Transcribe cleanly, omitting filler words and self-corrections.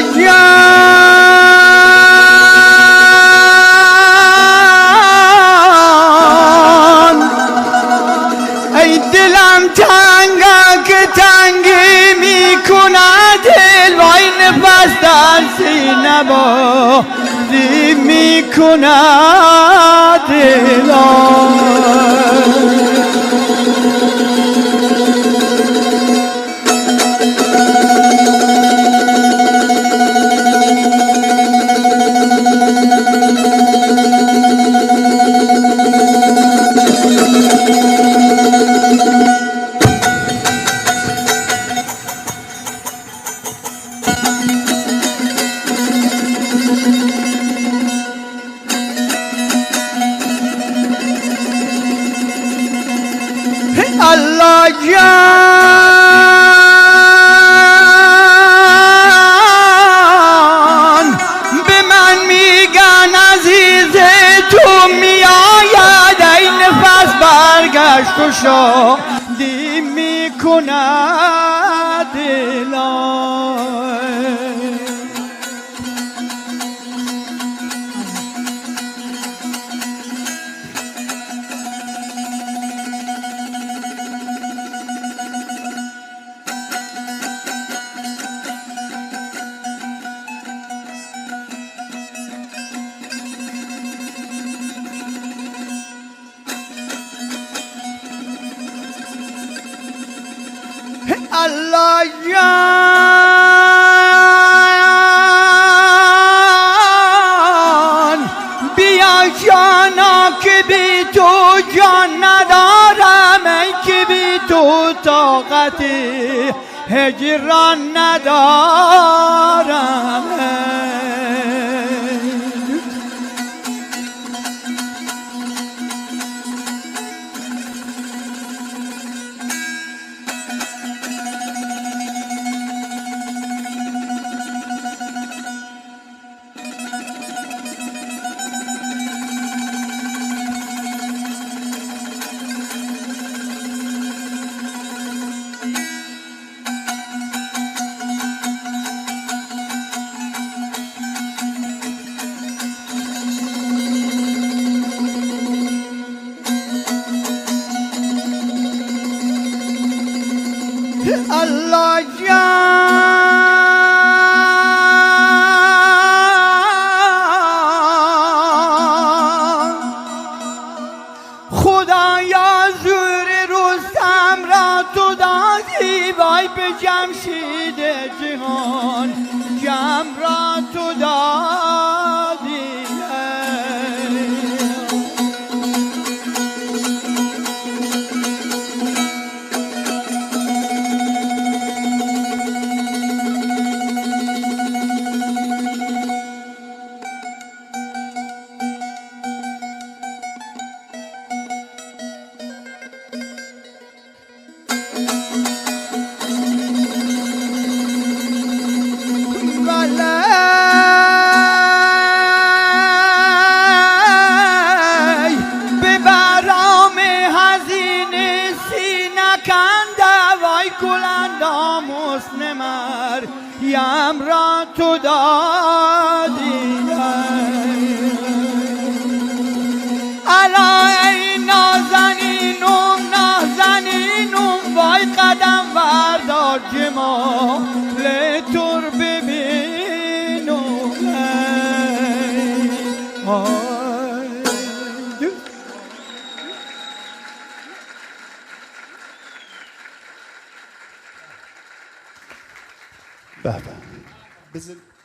جان ای دلم تنگه که تنگی میکنه دل وای نفس در سینه بازی میکنه دل الله جان به من میگن عزیز تو میآید ای نفس برگشت و شادی میکند دلم الله جان بیا جانا که بی تو جان ندارم ای که بی تو طاقت هجران ندارم الله جان خدایا زور رستم را تو دادی وای به جمشید جهان جم را تو دادی یم را تو دادی الا ای نازنینم نازنینم وای قدم بردار جمال تو رو ببینم به به.